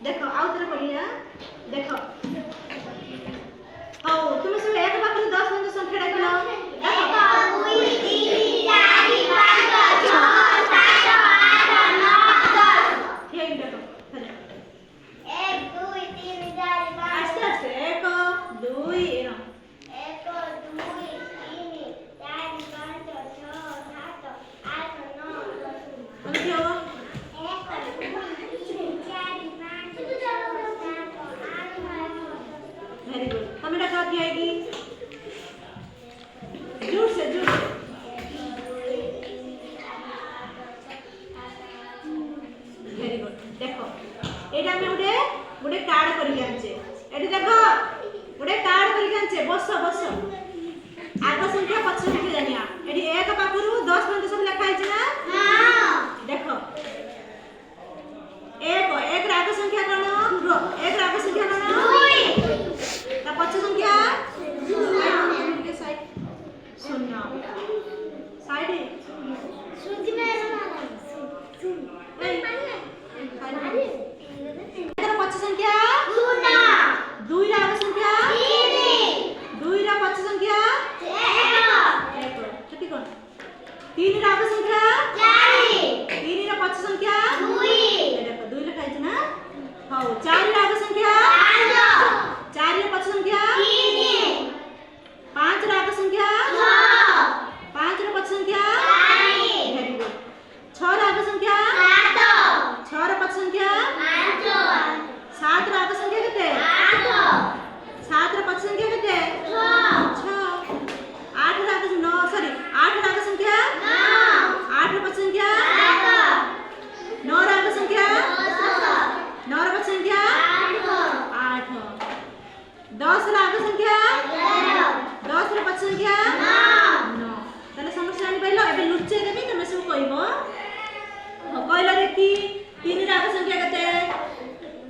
देखो आउ तरह पढ़िया देखो हाउ तुम सब एक पाखरु 10 पर्यंत संख्या डाकिलो देखो 1 2 3 4 5 6 7 8 9 10 ठीक देखो चलो 1 2 3 4 5 आस्ते आस्ते 1 2 1 2 3 4 5 6 7 8 9 10 अब क्या हुआ वेरी गुड हमें क्या आएगी जोर से वेरी गुड देखो एटा में गुडे कार्ड करी आनचे एटी देखो गुडे कार्ड करी आनचे बस आग संख्या पछ संख्या जानिया एटी एक पाखरु 10 पर्यंत सब लिखा है ना हां देखो एक राग संख्या कौन एक राग संख्या कौन ता पछ संख्या शून्य साइड सुजी में पछ संख्या शून्य 2 राग संख्या 3 2 रा पछ संख्या 1 छुट्टी कौन 3 राग संख्या 4 3 रा पछ संख्या 2 देखो 2 लिखा है ना हां 4 राग संख्या 4 रा पछ संख्या 3 5 राग संख्या 5 रा पछ संख्या 4 वेरी गुड 6 राग संख्या 7 6 रा पछ संख्या 5 7 राग संख्या कितने 8 7 रा पछ संख्या कितने 6 8 राग 9 सॉरी 8 राग संख्या 9 8 रा पछ संख्या 9 राग संख्या 9 रा पछ संख्या 8 10 राग संख्या 10 रा पछ संख्या 9 तले समस्या आनी पाइलो एबे लुचे देबी तमे सब कहबो कहला रे कि 3 राग संख्या कते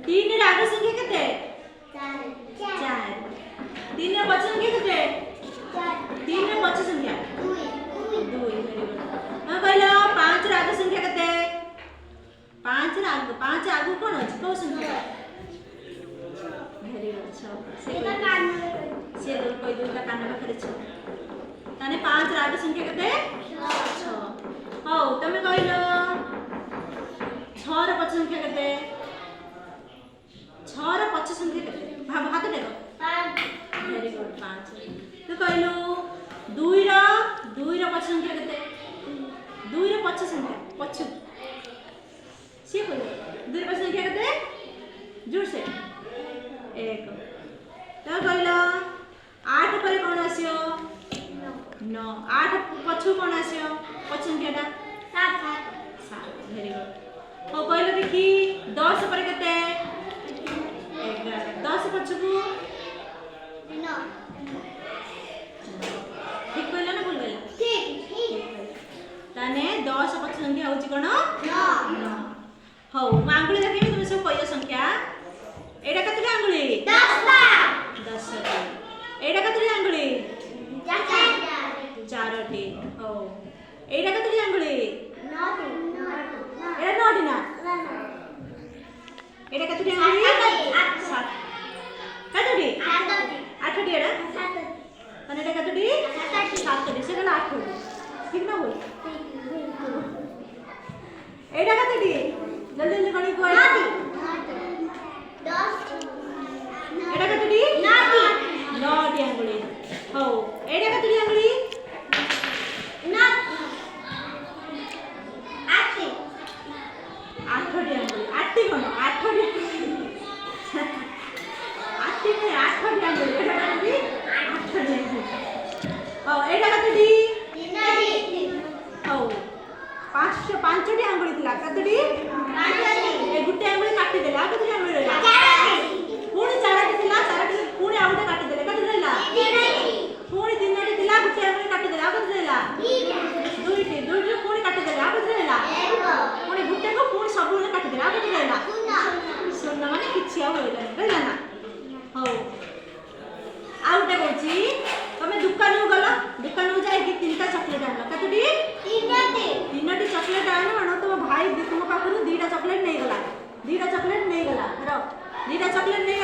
3 राग संख्या कते 4 3 रा पछ संख्या कते 3 रा पछ संख्या 2 वेरी गुड हां कहला 5 राग संख्या कते 5 आगु कोन अछि को संख्या वेरी गुड से दो कोई दूटा कान पाखरे छ ताने 5 राग संख्या कते 6 हौ तमे कहलो 6 रा पछ संख्या कते 6 रा पछ संख्या कते भाग हाथ देखो 5 वेरी गुड 5 तो कहलो 2 रा पछ संख्या कते 2 रा पछ संख्या पछ से कहलो 2 रा पछ संख्या कते जोर से 1 तो कहलो 8 पर कोन आसियो 9 8 पछु कोन आसियो पछ संख्याटा 7 वेरी गुड ओ कहलो देखि 10 पर केते 11 10 पछकू 9 ठीक कहला ना भूल गेला ठीक ताने 10 पछ संख्या होची कोन 9 हो आंगुली देखिबी तुम सब कहियो संख्या एटा कतरी आंगुली 10 एटा कतरी आंगुली 4 हो एटा कतरी आंगुली 9 एटा 9 ना एटा कतरी आंगुली 7 कतरी 8 एटा तने एटा कतरी 7 से गला 8 ठीक ना बोल एटा कतरी जल्दी जल्दी गणी कोई 10 एटा कतरी 9 आंगुली हो एटा कतरी आंगुली 9 8 आंगुली 8 कोन 8 में 8 आंगुली एटा कतरी 8 हो एटा कतरी 3 हो 5 आंगुली थिला कतरी 5 ए गुटे आंगुली काटी देला कतरी आंगुली रहला 4 पुणी 4 थिला 4 पुणी आउटा काटी देले कतरी रहला 3 पुणी 3 थिला गुटे आंगुली काटी देला कतरी रहला 2 पुणी काटी देला कतरी रहला 1 पुणी गुटे को पुणी सब काटी देला कतरी रहला 0 माने किछि आ होइला ना हो आउटा कहूची तमे दुकान गलो दुकान जाई कि 3टा चॉकलेट आनलो कतडी 3टी र दुईटा चकलेट नै